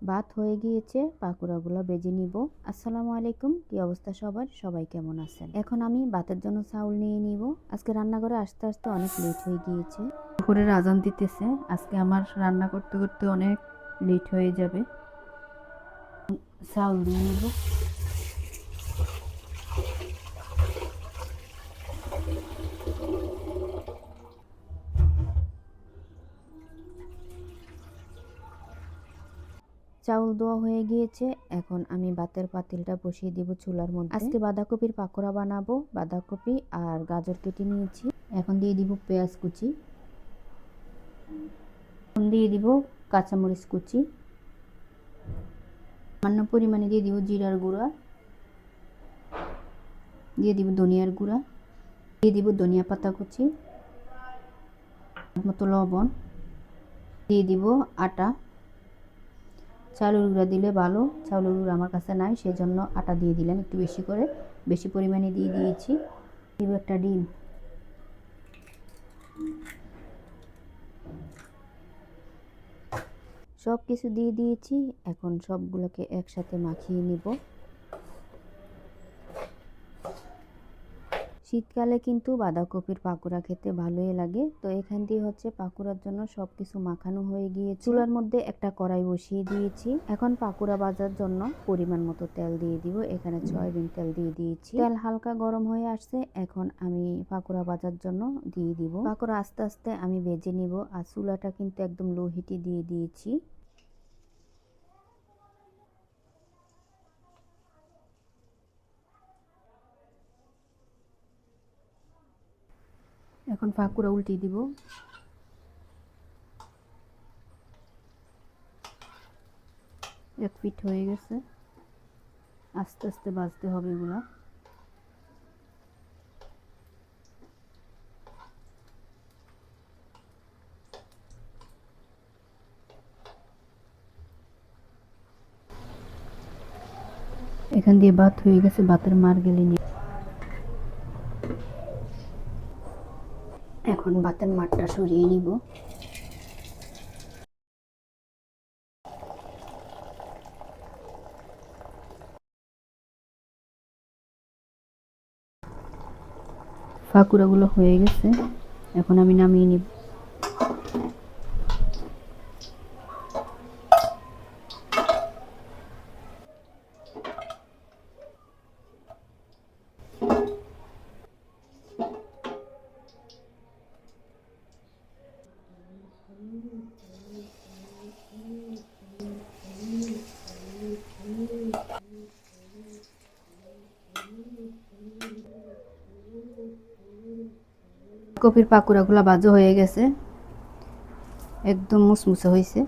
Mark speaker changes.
Speaker 1: ভাত হয়ে গিয়েছে, পাকোড়াগুলো ভেজে নিব। আসসালামু আলাইকুম, কি অবস্থা সবার? সবাই কেমন আছেন? এখন আমি ভাতের জন্য চাউল নিয়ে নিব। আজকে রান্নাঘরে আসতে আসতে অনেক লেট হয়ে গিয়েছে। দুপুরের আজান দিতেছে। আজকে আমার রান্না করতে করতে অনেক লেট হয়ে যাবে। চাউল দিয়ে নিব। চাউল দেওয়া হয়ে গিয়েছে। এখন আমি ভাতের পাতিলটা বসিয়ে দিব চুলার মধ্যে। আজকে বাঁধাকপির পাকোড়া বানাবো। বাঁধাকপি আর গাজর কেটে নিয়েছি। এখন দিয়ে দিব পেঁয়াজ কুচি, এখন দিয়ে দিব কাঁচামরিচ কুচি, সামান্য পরিমাণে দিয়ে দিব জিরার গুঁড়া, দিয়ে দিব ধনিয়ার গুঁড়া, দিয়ে দিব ধনিয়া পাতা কুচি, মতো লবণ, দিয়ে দিব আটা। চাউলের গুঁড়া দিলে ভালো, চাউলের গুঁড়া আমার কাছে নাই, সেজন্য আটা দিয়ে দিলাম একটু বেশি করে, বেশি পরিমাণে দিয়ে দিয়েছি। দিব একটা ডিম। সব কিছু দিয়ে দিয়েছি। এখন সবগুলোকে একসাথে মাখিয়ে নিব। শীতকালে কিন্তু বাঁধাকপির পাকোড়া খেতে ভালোই লাগে। তো এখান দিয়ে হচ্ছে পাকোড়ার জন্য সবকিছু মাখানো হয়ে গিয়েছে। চুলার মধ্যে একটা কড়াই বসিয়ে দিয়েছি। এখন পাকোড়া ভাজার জন্য পরিমাণ মতো তেল দিয়ে দিব। এখানে সয়াবিন তেল দিয়ে দিয়েছি। তেল হালকা গরম হয়ে আসছে। এখন আমি পাকোড়া ভাজার জন্য দিয়ে দিব। পাকোড়া আস্তে আস্তে আমি ভেজে নিব। আর চুলাটা কিন্তু একদম লো হিটে দিয়ে দিয়েছি। এখন পাকোড়া উল্টিয়ে দিব। এক পিঠ হয়ে গেছে। আস্তে আস্তে ভাজতে হবে এগুলা। এখান দিয়ে ভাত হয়ে গেছে, ভাতের মার গেলে নিয়ে এখন ভাতের মারটা সরিয়ে নিব। পাকোড়াগুলো হয়ে গেছে, এখন আমি নামিয়ে নিব। কপির পাকোড়াগুলো ভাজা হয়ে গেছে, একদম মুসমুসে হয়েছে।